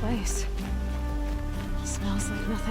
place smells like nothing.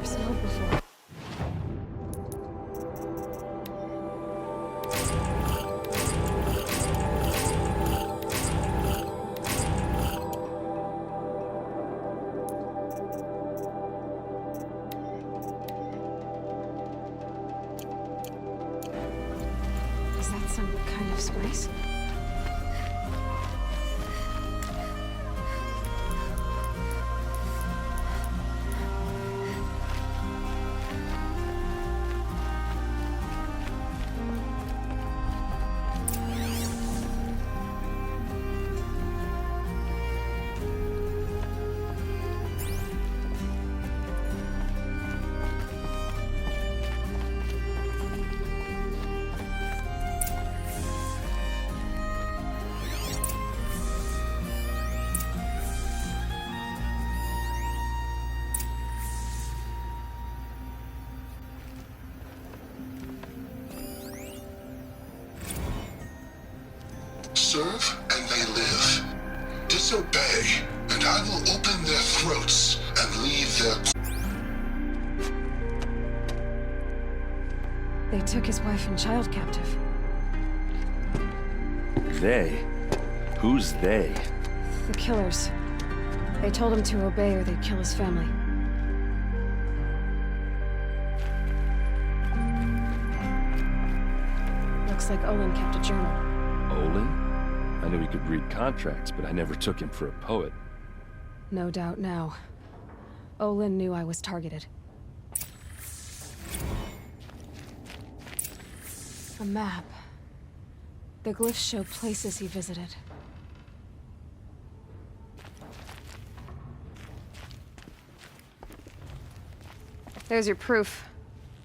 Smelled before. Is that some kind of spice? Serve and they live. Disobey, and I will open their throats and leave their... They took his wife and child captive. They? Who's they? The killers. They told him to obey or they'd kill his family. Looks like Olin kept a journal. Olin? I knew he could read contracts, but I never took him for a poet. No doubt now. Olin knew I was targeted. A map. The glyphs show places he visited. There's your proof.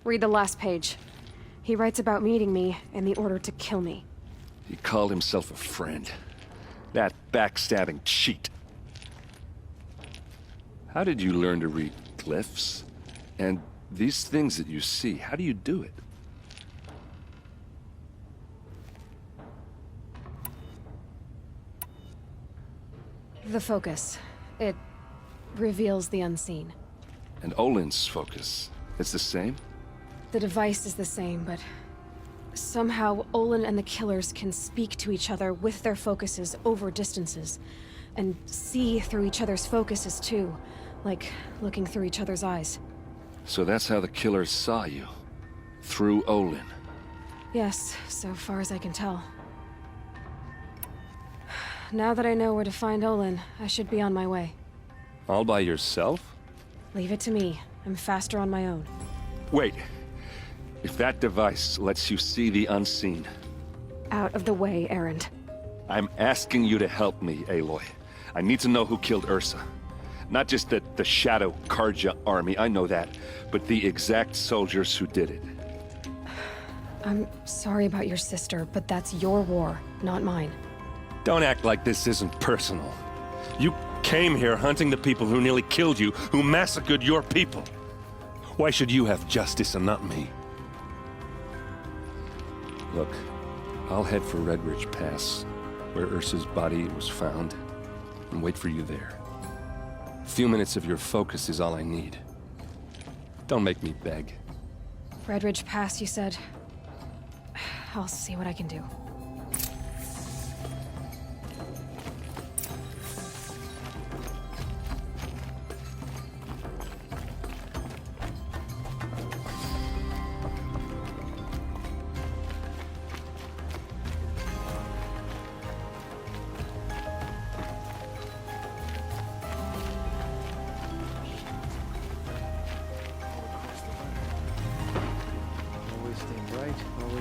Read the last page. He writes about meeting me and the order to kill me. He called himself a friend. That backstabbing cheat. How did you learn to read glyphs? And these things that you see, how do you do it? The focus. It reveals the unseen. And Olin's focus, it's the same? The device is the same, but somehow Olin and the killers can speak to each other with their focuses over distances, and see through each other's focuses too, like looking through each other's eyes. So that's how the killers saw you? Through Olin? Yes, so far as I can tell. Now that I know where to find Olin, I should be on my way. All by yourself? Leave it to me. I'm faster on my own. Wait. If that device lets you see the unseen... Out of the way, Erend. I'm asking you to help me, Aloy. I need to know who killed Ursa. Not just the Shadow Karja army, I know that, but the exact soldiers who did it. I'm sorry about your sister, but that's your war, not mine. Don't act like this isn't personal. You came here hunting the people who nearly killed you, who massacred your people. Why should you have justice and not me? Look, I'll head for Red Ridge Pass, where Ursa's body was found, and wait for you there. A few minutes of your focus is all I need. Don't make me beg. Red Ridge Pass, you said? I'll see what I can do.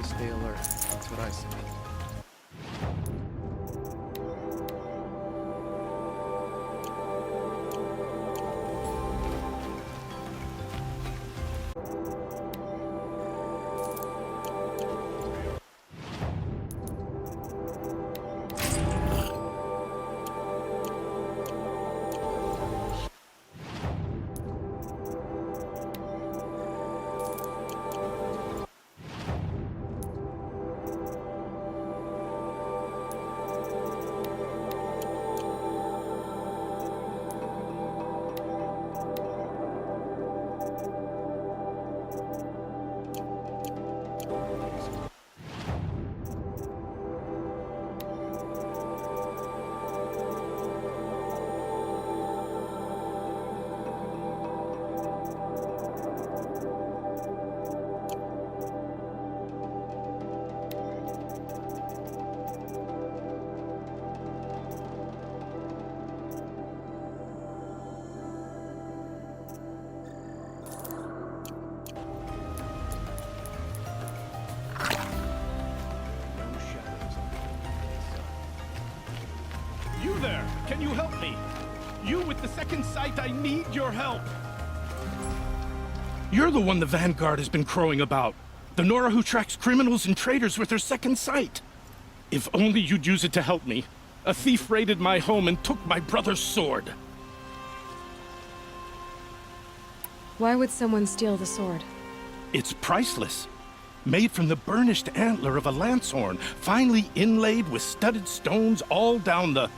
always stay alert. That's what I say. You there! Can you help me? You with the second sight, I need your help! You're the one the Vanguard has been crowing about. The Nora who tracks criminals and traitors with her second sight. If only you'd use it to help me. A thief raided my home and took my brother's sword. Why would someone steal the sword? It's priceless. Made from the burnished antler of a lancehorn, finely inlaid with studded stones all down the...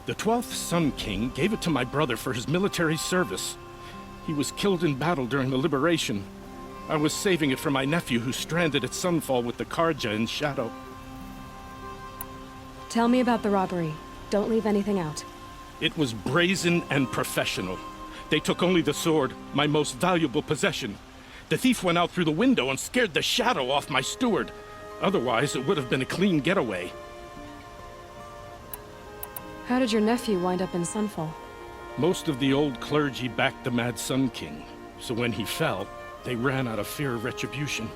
The 12th Sun King gave it to my brother for his military service. He was killed in battle during the Liberation. I was saving it for my nephew who's stranded at Sunfall with the Karja in Shadow. Tell me about the robbery. Don't leave anything out. It was brazen and professional. They took only the sword, my most valuable possession. The thief went out through the window and scared the shadow off my steward. Otherwise, it would have been a clean getaway. How did your nephew wind up in Sunfall? Most of the old clergy backed the Mad Sun King, so when he fell, they ran out of fear of retribution.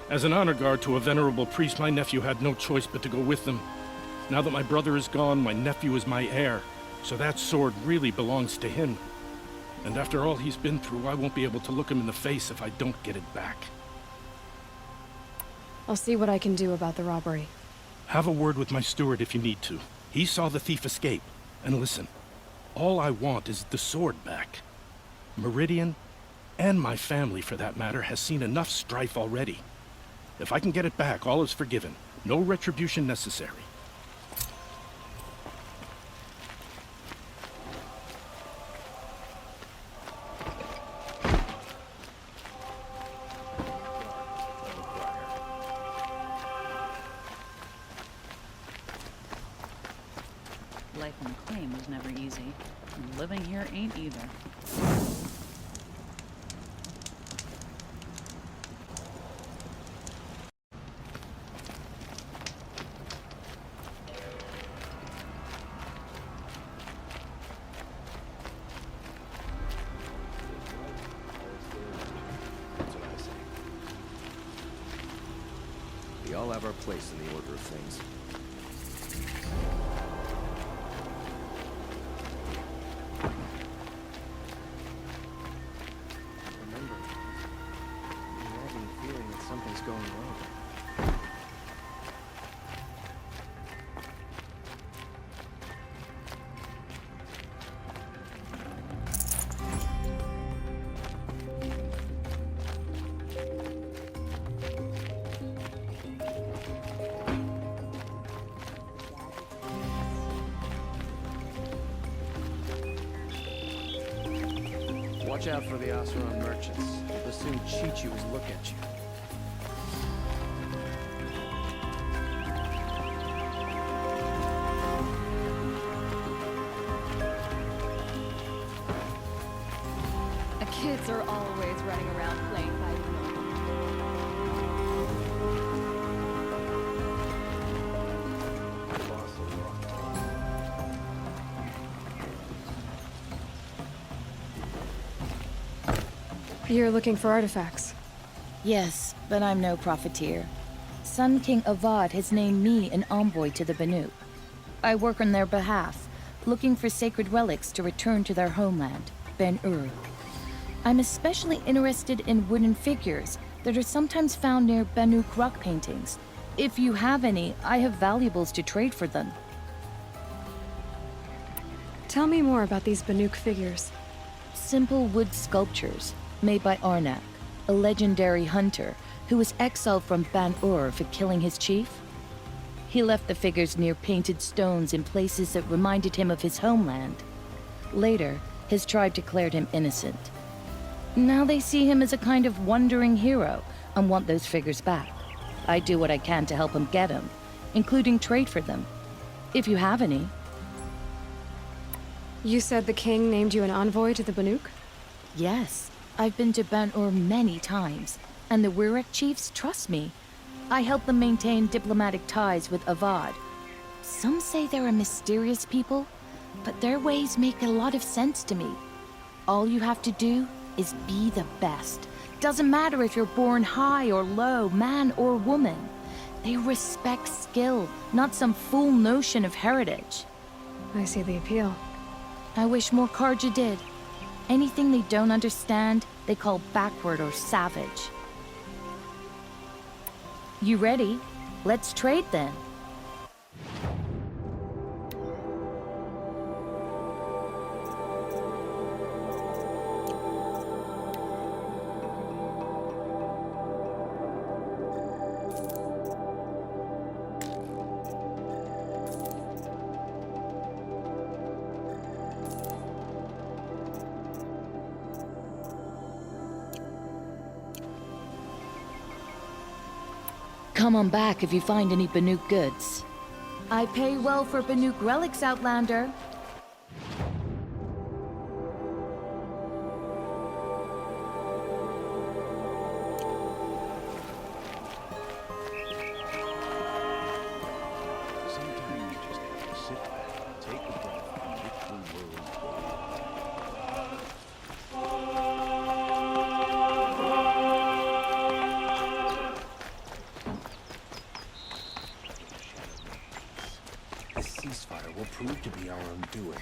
As an honor guard to a venerable priest, my nephew had no choice but to go with them. Now that my brother is gone, my nephew is my heir, so that sword really belongs to him. And after all he's been through, I won't be able to look him in the face if I don't get it back. I'll see what I can do about the robbery. Have a word with my steward if you need to. He saw the thief escape. And listen, all I want is the sword back. Meridian, and my family for that matter, has seen enough strife already. If I can get it back, all is forgiven. No retribution necessary. Life in McLean was never easy, and living here ain't either. That's what I say. We all have our place in the order of things. Remember, I'm nagging feeling that something's going wrong. Watch out for the Oseram merchants. They'll soon cheat you as look at you. The kids are always running around playing by the law. You're looking for artifacts. Yes, but I'm no profiteer. Sun King Avad has named me an envoy to the Banuk. I work on their behalf, looking for sacred relics to return to their homeland, Ben-Ur. I'm especially interested in wooden figures that are sometimes found near Banuk rock paintings. If you have any, I have valuables to trade for them. Tell me more about these Banuk figures. Simple wood sculptures made by Arnak, a legendary hunter who was exiled from Ban-Ur for killing his chief. He left the figures near painted stones in places that reminded him of his homeland. Later, his tribe declared him innocent. Now they see him as a kind of wandering hero and want those figures back. I do what I can to help him get them, including trade for them, if you have any. You said the king named you an envoy to the Banuk? Yes, I've been to Ban-Ur many times, and the Wirek chiefs trust me. I help them maintain diplomatic ties with Avad. Some say they're a mysterious people, but their ways make a lot of sense to me. All you have to do is be the best. Doesn't matter if you're born high or low, man or woman. They respect skill, not some fool notion of heritage. I see the appeal. I wish more Karja did. Anything they don't understand, they call backward or savage. You ready? Let's trade then. Come on back if you find any Banuk goods. I pay well for Banuk relics, Outlander. Sometimes you just have to sit back, take a breath, and look the world. This ceasefire will prove to be our undoing.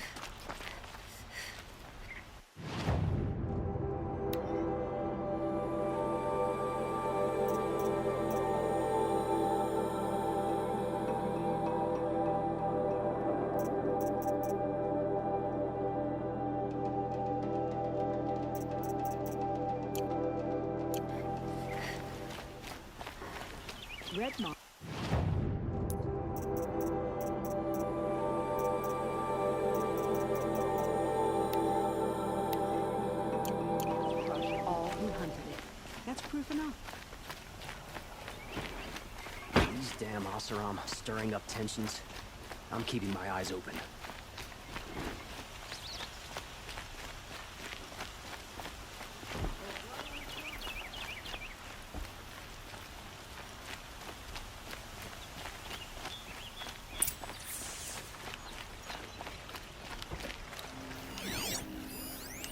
Red Moth. All who hunted it. That's proof enough. These damn Oseram stirring up tensions. I'm keeping my eyes open.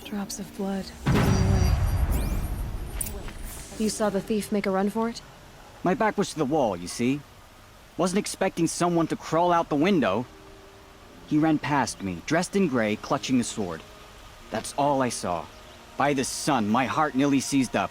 Drops of blood leading away. You saw the thief make a run for it? My back was to the wall, you see? Wasn't expecting someone to crawl out the window. He ran past me, dressed in gray, clutching the sword. That's all I saw. By the sun, my heart nearly seized up.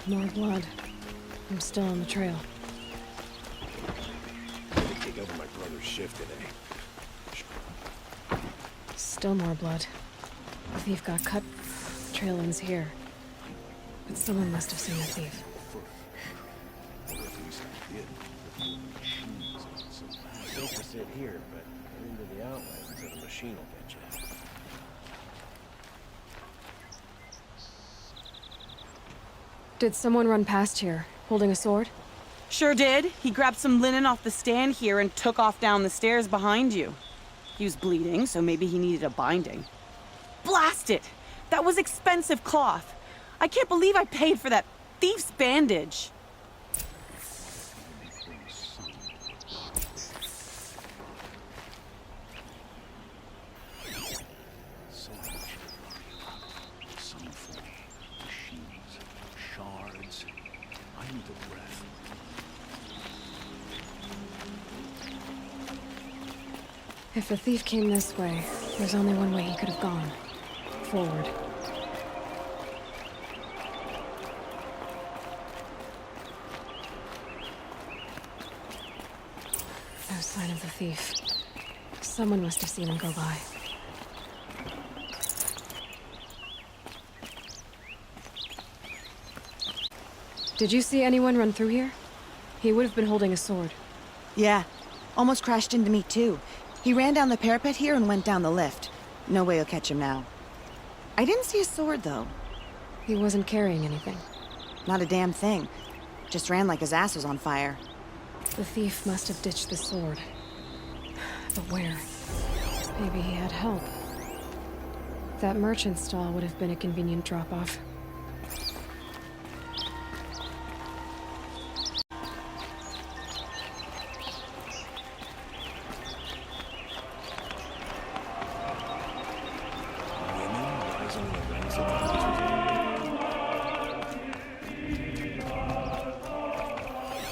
More blood. I'm still on the trail. Take over my brother's shift today. Still more blood. The thief got cut. Trail ends here. But someone must have seen the thief. Safe to sit here, but get into the outlands and the machine will get you. Did someone run past here, holding a sword? Sure did. He grabbed some linen off the stand here and took off down the stairs behind you. He was bleeding, so maybe he needed a binding. Blast it! That was expensive cloth. I can't believe I paid for that thief's bandage. If the thief came this way, there's only one way he could have gone. Forward. No sign of the thief. Someone must have seen him go by. Did you see anyone run through here? He would have been holding a sword. Yeah. Almost crashed into me, too. He ran down the parapet here and went down the lift. No way you'll catch him now. I didn't see a sword, though. He wasn't carrying anything. Not a damn thing. Just ran like his ass was on fire. The thief must have ditched the sword. But where? Maybe he had help. That merchant stall would have been a convenient drop-off.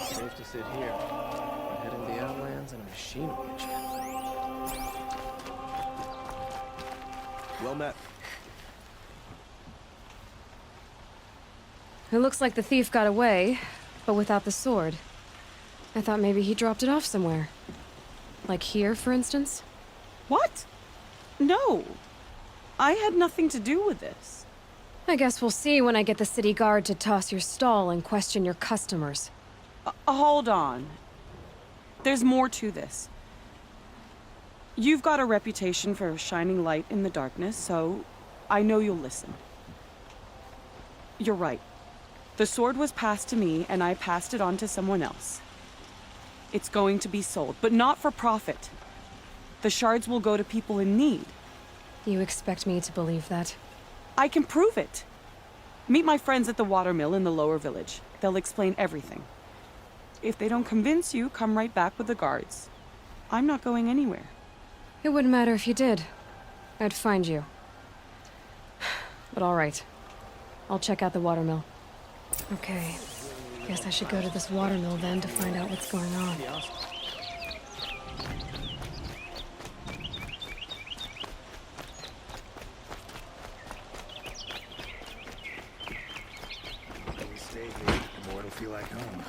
Safe to sit here. Head in the outlands and a machine will get you. Well met. It looks like the thief got away, but without the sword. I thought maybe he dropped it off somewhere. Like here, for instance? What? No. I had nothing to do with this. I guess we'll see when I get the city guard to toss your stall and question your customers. Hold on. There's more to this. You've got a reputation for shining light in the darkness, so I know you'll listen. You're right. The sword was passed to me, and I passed it on to someone else. It's going to be sold, but not for profit. The shards will go to people in need. You expect me to believe that? I can prove it. Meet my friends at the watermill in the lower village. They'll explain everything. If they don't convince you, come right back with the guards. I'm not going anywhere. It wouldn't matter if you did. I'd find you. But all right. I'll check out the watermill. Okay. Guess I should go to this watermill then to find out what's going on. Stay here, the more it'll feel like home.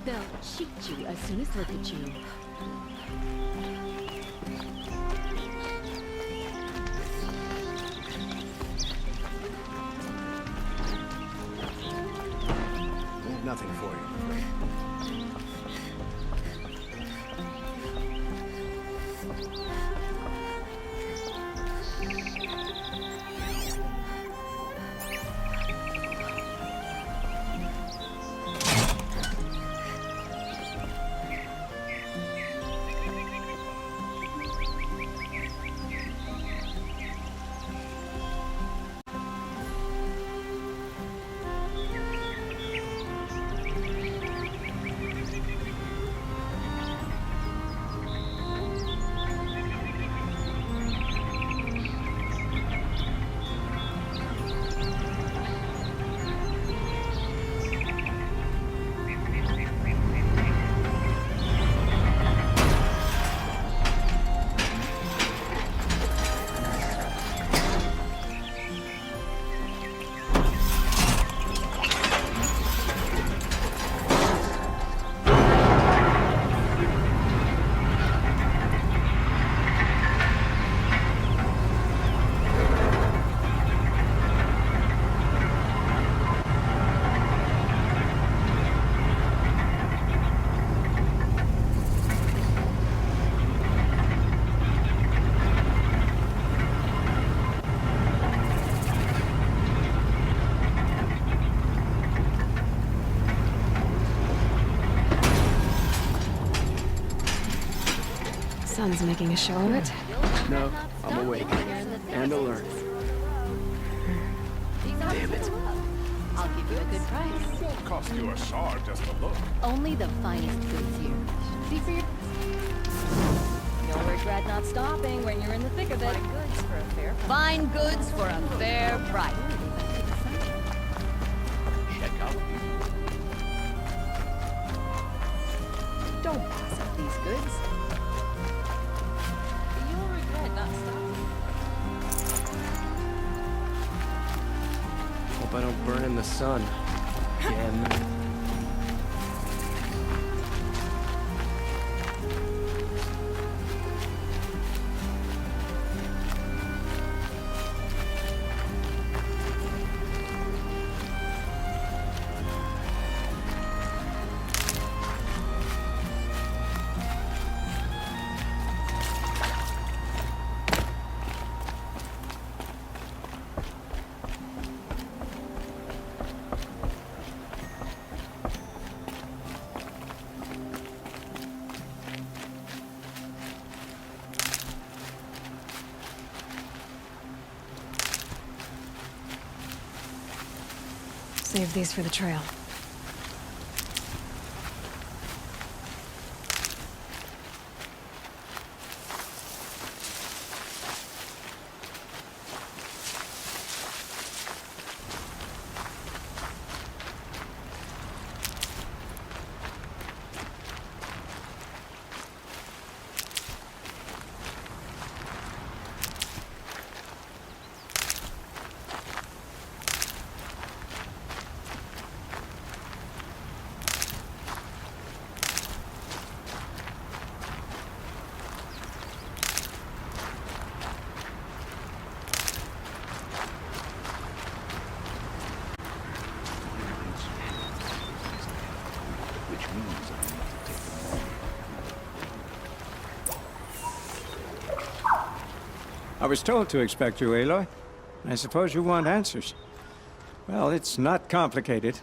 They'll cheat you as soon as look at you. Nothing for you, I'm afraid. sun's making a show of it. No, I'm awake. And alert. Damn it. I'll give you a good price. Won't cost you a shard just to look. Only the finest goods here. See for your... You'll regret not stopping when you're in the thick of it. Fine goods for a fair price. Check out Don't pass up these goods. You'll regret not stopping. Hope I don't burn in the sun. Again. Save these for the trail. I was told to expect you, Aloy. I suppose you want answers. Well, it's not complicated.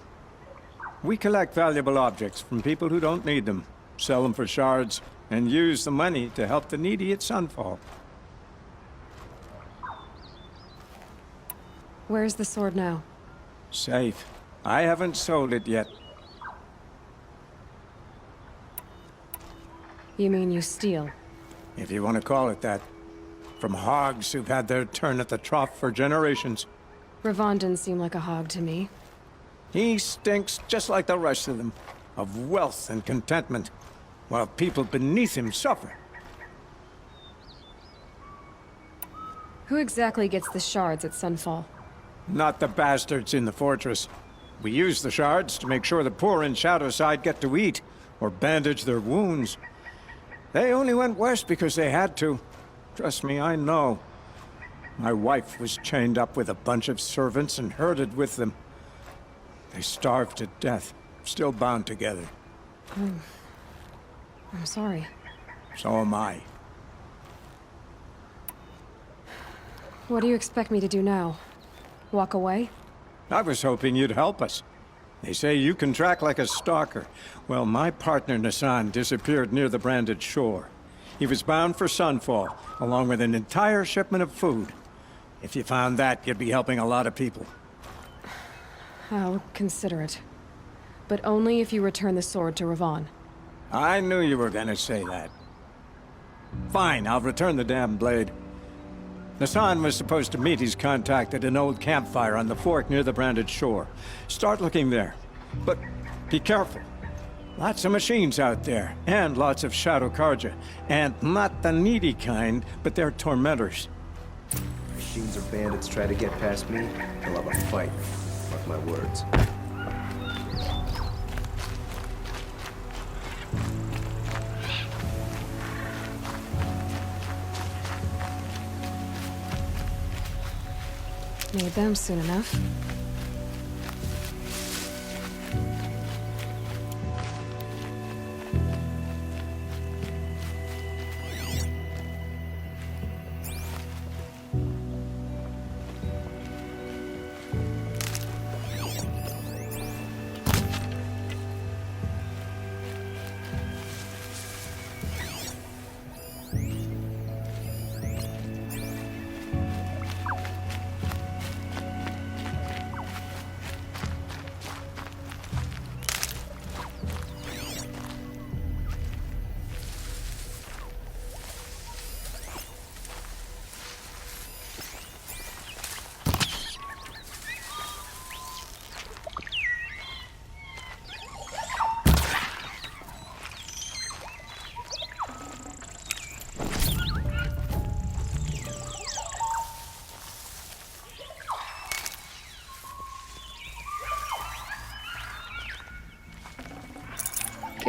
We collect valuable objects from people who don't need them, sell them for shards, and use the money to help the needy at Sunfall. Where's the sword now? Safe. I haven't sold it yet. You mean you steal? If you want to call it that. From hogs who've had their turn at the trough for generations. Ravon didn't seem like a hog to me. He stinks just like the rest of them, of wealth and contentment, while people beneath him suffer. Who exactly gets the shards at Sunfall? Not the bastards in the fortress. We use the shards to make sure the poor in Shadowside get to eat, or bandage their wounds. They only went west because they had to. Trust me, I know. My wife was chained up with a bunch of servants and herded with them. They starved to death, still bound together. I'm sorry. So am I. What do you expect me to do now? Walk away? I was hoping you'd help us. They say you can track like a stalker. Well, my partner Nassan disappeared near the branded shore. He was bound for Sunfall, along with an entire shipment of food. If you found that, you'd be helping a lot of people. I'll consider it. But only if you return the sword to Ravon. I knew you were gonna say that. Fine, I'll return the damn blade. Nassan was supposed to meet his contact at an old campfire on the fork near the branded shore. Start looking there. But be careful. Lots of machines out there, and lots of Shadow Karja. And not the needy kind, but they're tormentors. Machines or bandits try to get past me, they'll have a fight. Mark my words. Need them soon enough.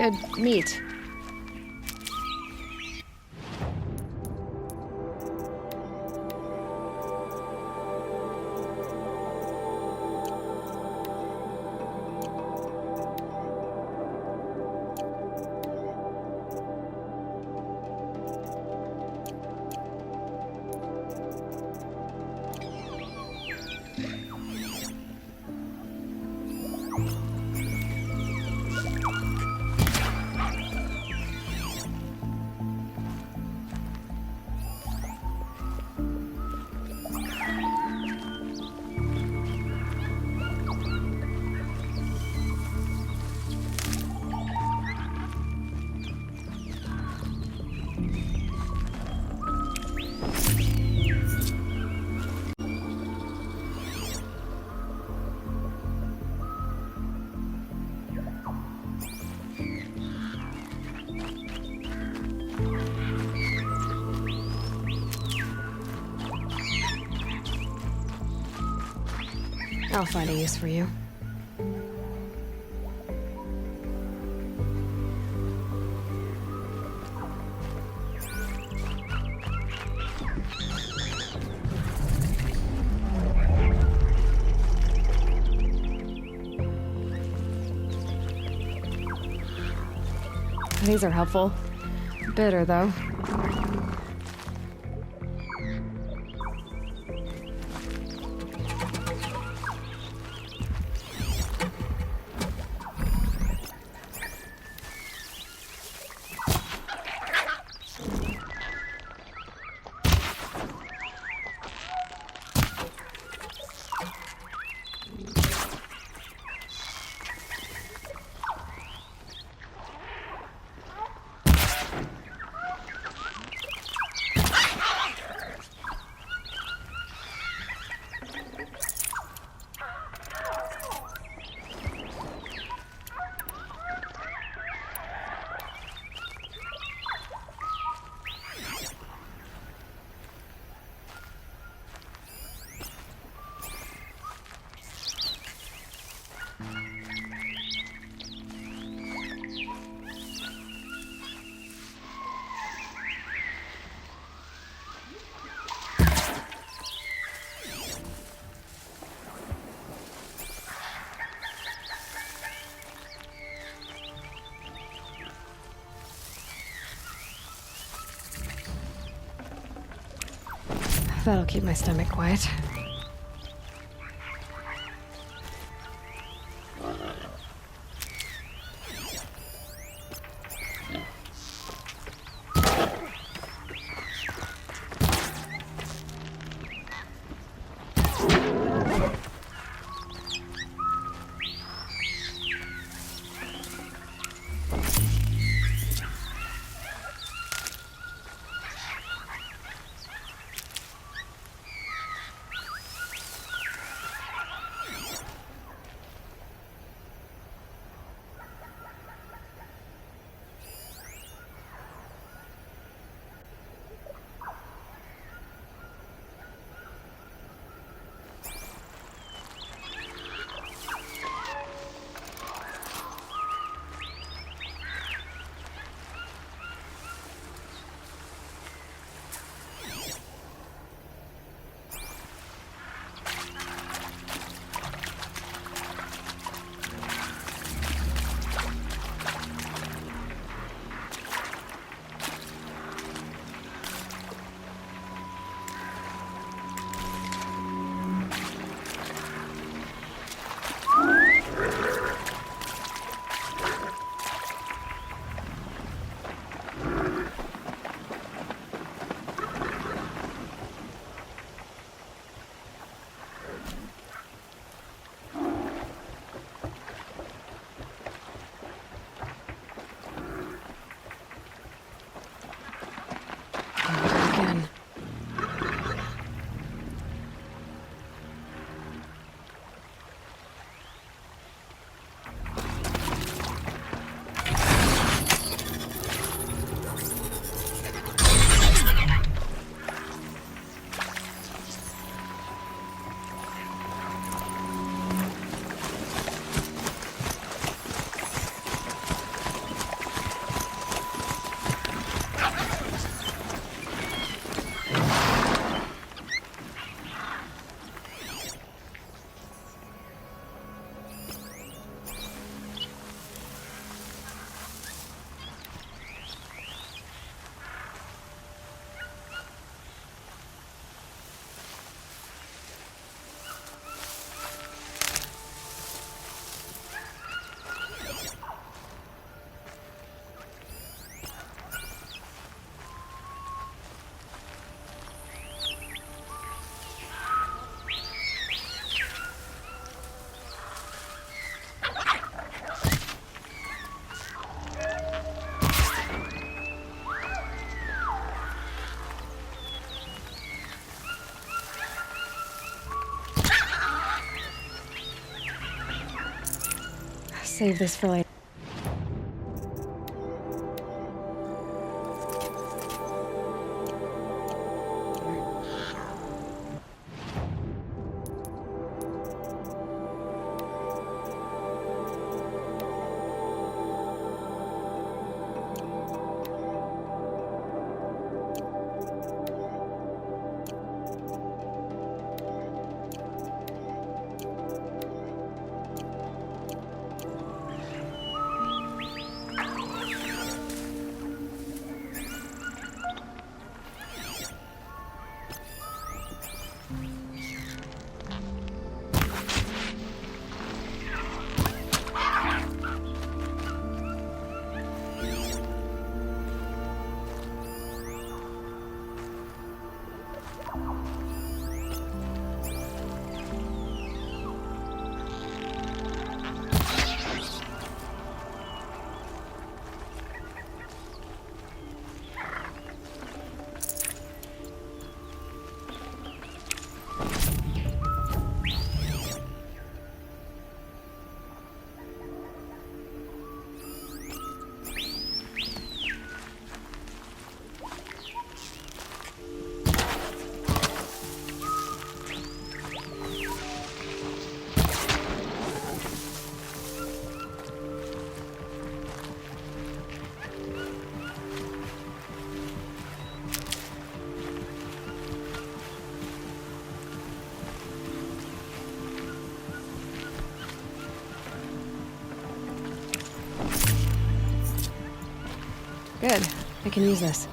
Good meat. I'll find a use for you. These are helpful. Bitter, though. That'll keep my stomach quiet. save this for later. Good. I can use this.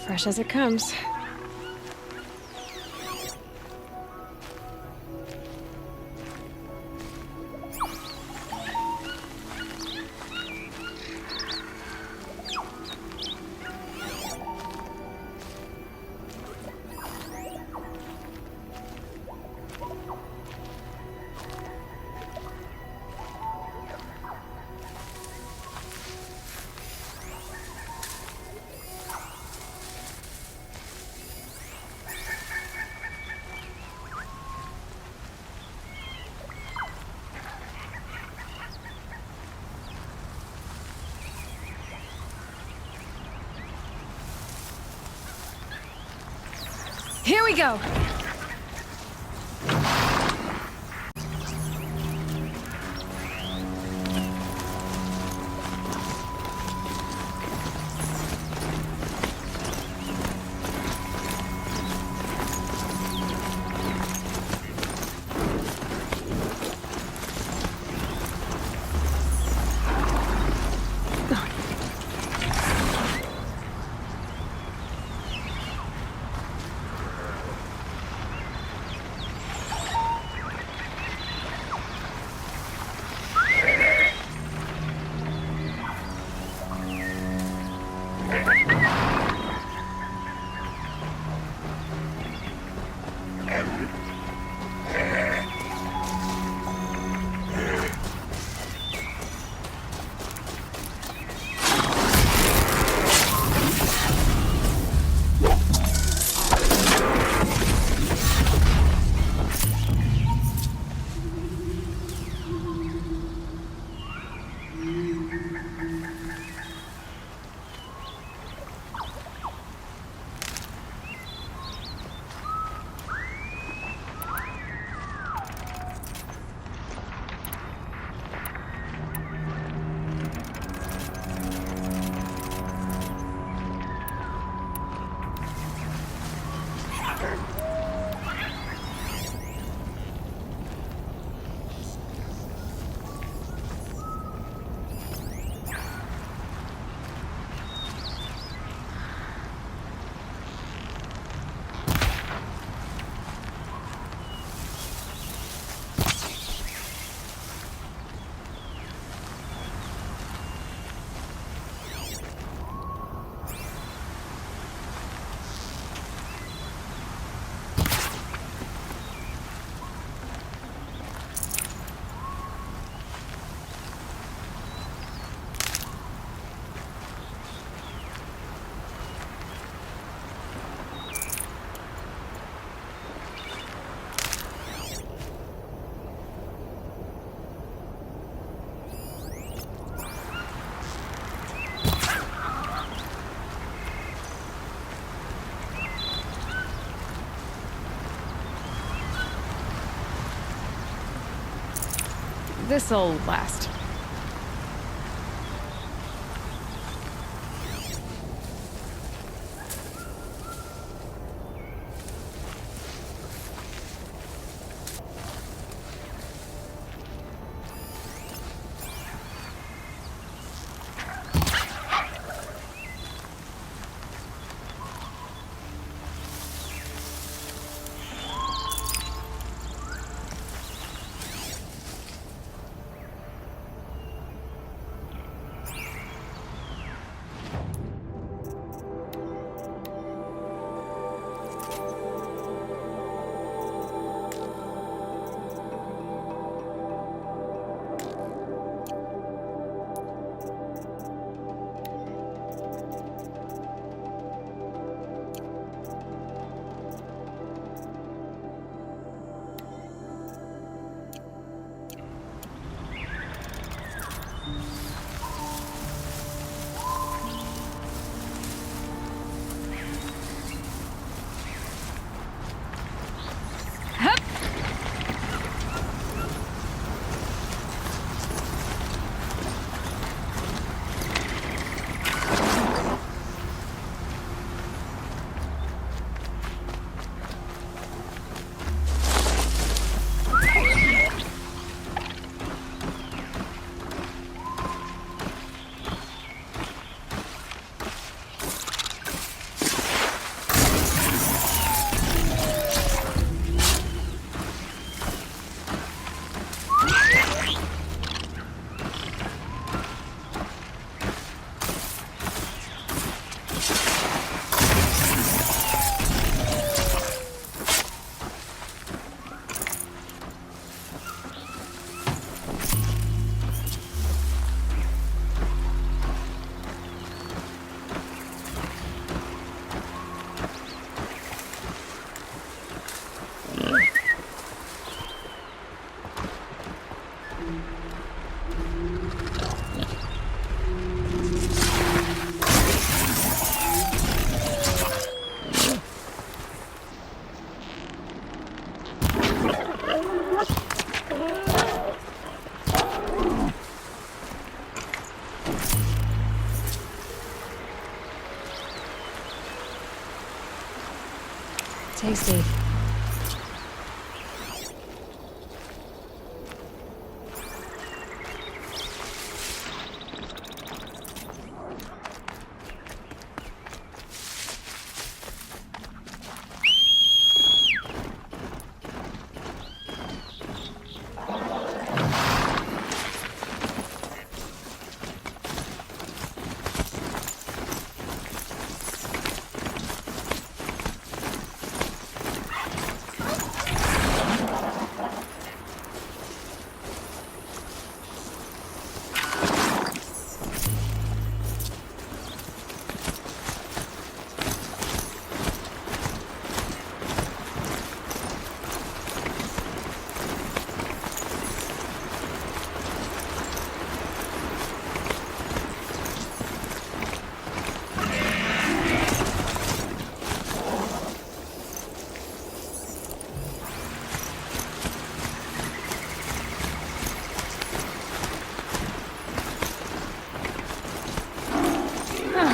Fresh as it comes. Here we go! This'll last. Tasty.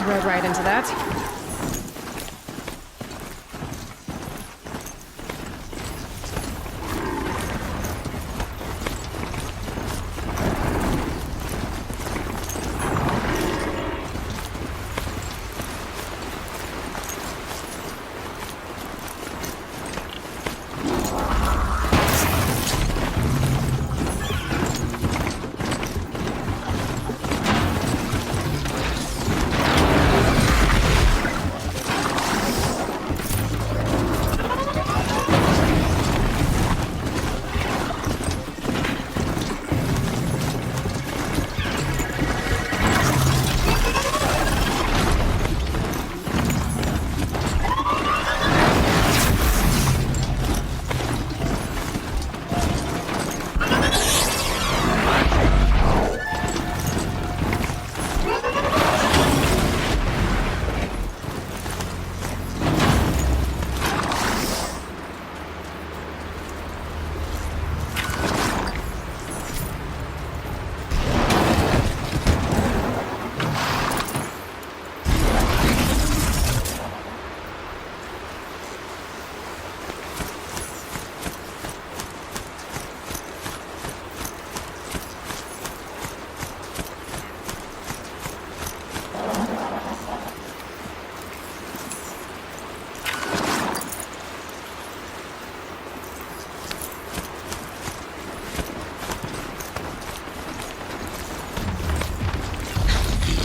Rode right into that.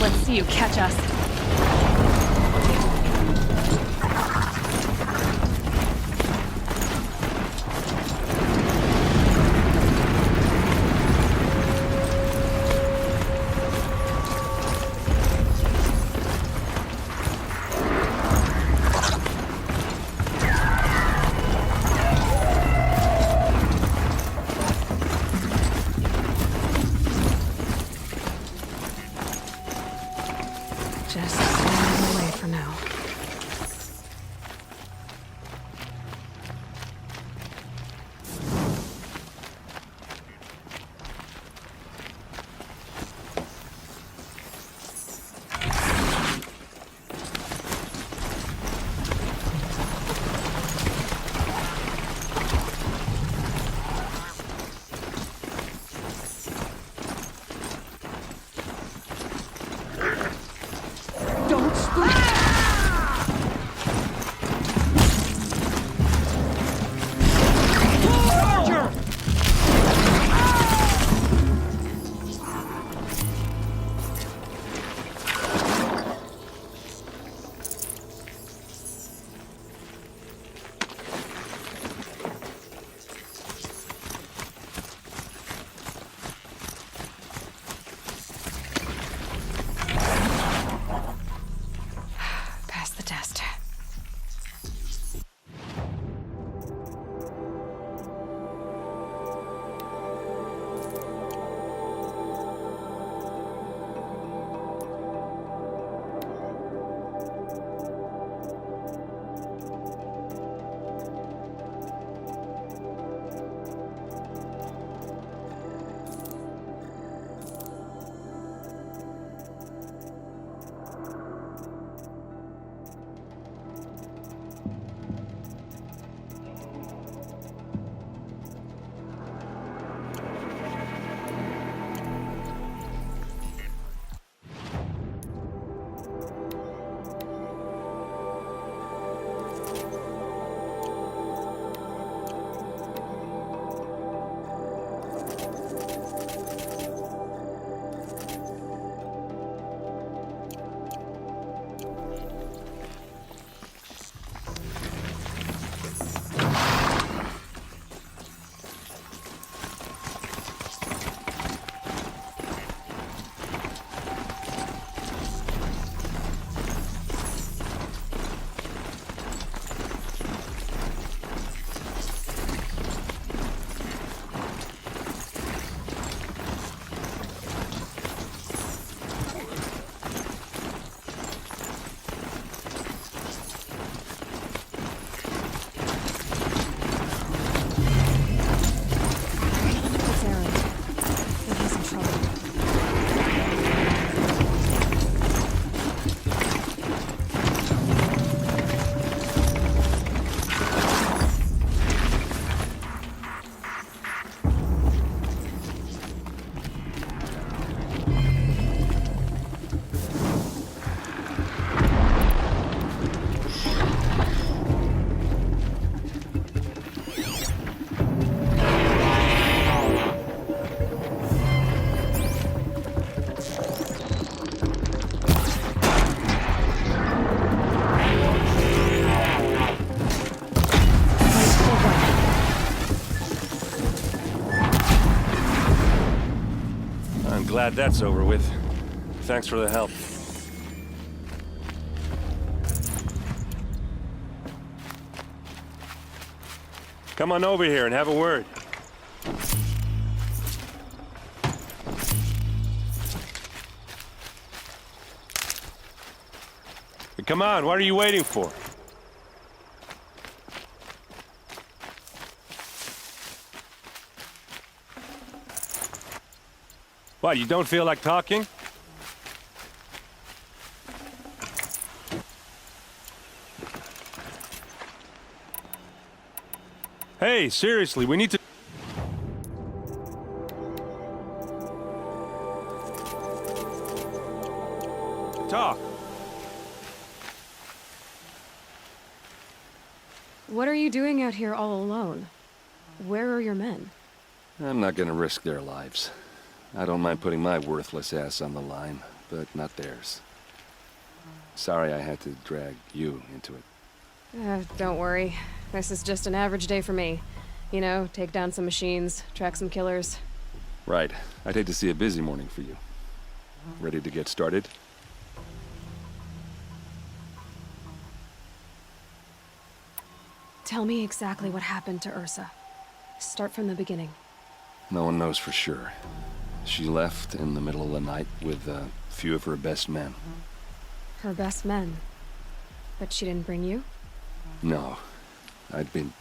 Let's see you catch us. Just staying away for now. Don't spook. Glad that's over with. Thanks for the help. Come on over here and have a word. Come on, what are you waiting for? What, you don't feel like talking? Hey, seriously, we need to... talk. What are you doing out here all alone? Where are your men? I'm not gonna risk their lives. I don't mind putting my worthless ass on the line, but not theirs. Sorry I had to drag you into it. Don't worry. This is just an average day for me. You know, take down some machines, track some killers. Right. I'd hate to see a busy morning for you. Ready to get started? Tell me exactly what happened to Ursa. Start from the beginning. No one knows for sure. She left in the middle of the night with a few of her best men. Her best men? But she didn't bring you? No. I'd been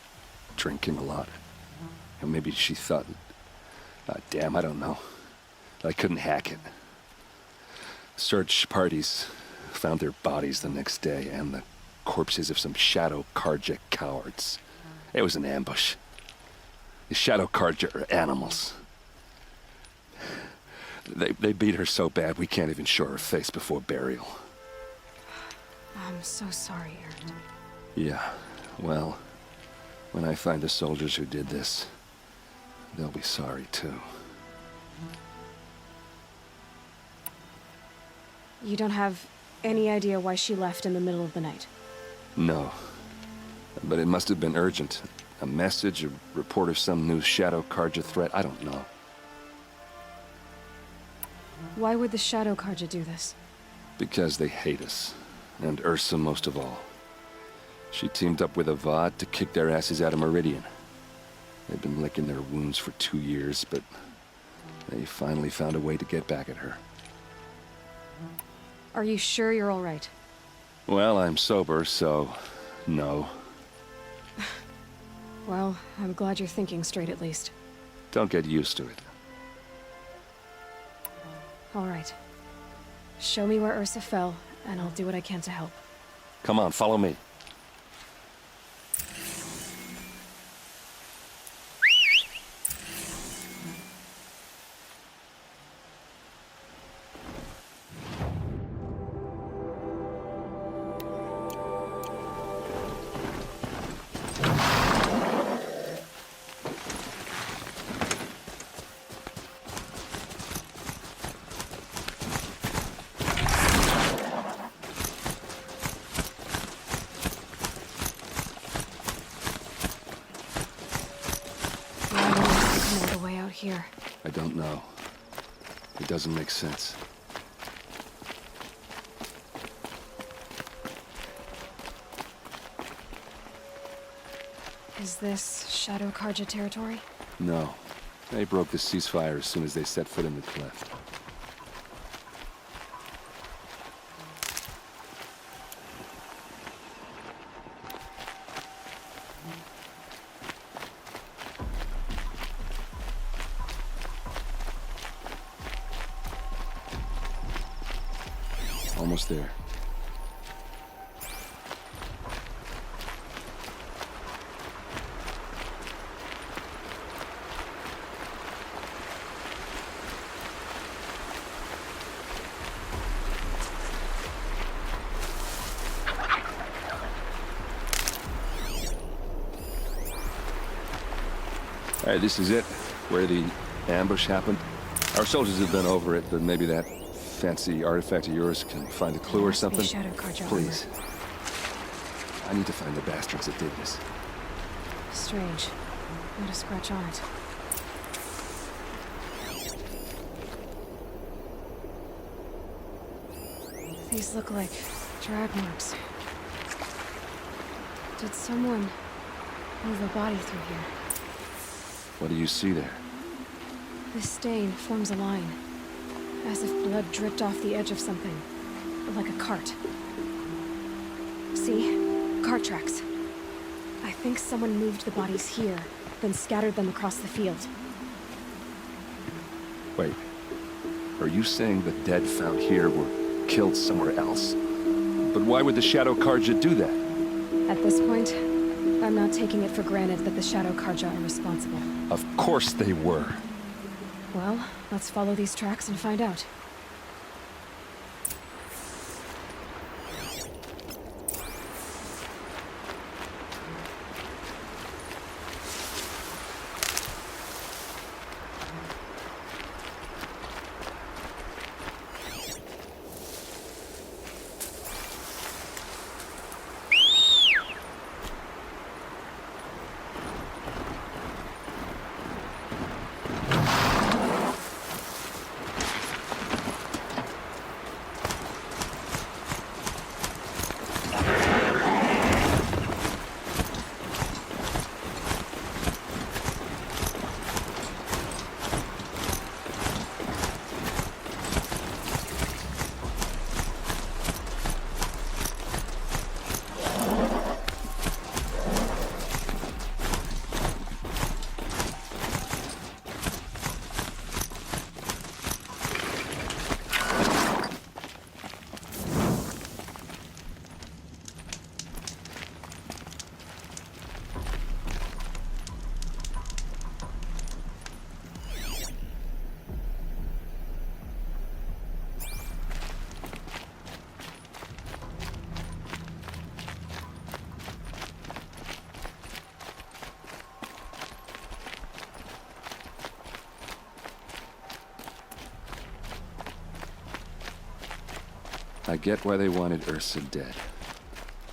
drinking a lot. And maybe she thought... damn, I don't know. I couldn't hack it. Search parties found their bodies the next day, and the corpses of some Shadow Karja cowards. It was an ambush. The Shadow Karja are animals. They beat her so bad we can't even show her face before burial. I'm so sorry, Aaron. Yeah, well, when I find the soldiers who did this, they'll be sorry too. You don't have any idea why she left in the middle of the night? No. But it must have been urgent. A message, a report of some new Shadow Karja threat, I don't know. Why would the Shadow Karja do this? Because they hate us. And Ursa most of all. She teamed up with Avad to kick their asses out of Meridian. They've been licking their wounds for 2 years, but they finally found a way to get back at her. Are you sure you're all right? Well, I'm sober, so... no. Well, I'm glad you're thinking straight at least. Don't get used to it. All right. Show me where Ursa fell, and I'll do what I can to help. Come on, follow me. Here. I don't know. It doesn't make sense. Is this Shadow Karja territory? No. They broke the ceasefire as soon as they set foot in the cleft. Almost there. All right, this is it, where the ambush happened. Our soldiers have been over it, but maybe that fancy artifact of yours can find a clue or something? Please. I need to find the bastards that did this. Strange. Not a scratch on it. These look like drag marks. Did someone move a body through here? What do you see there? This stain forms a line, as if blood dripped off the edge of something, like a cart. See? Cart tracks. I think someone moved the bodies here, then scattered them across the field. Wait. Are you saying the dead found here were killed somewhere else? But why would the Shadow Karja do that? At this point, I'm not taking it for granted that the Shadow Karja are responsible. Of course they were. Well, let's follow these tracks and find out. I get why they wanted Ursa dead.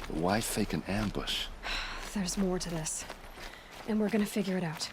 But why fake an ambush? There's more to this, and we're gonna figure it out.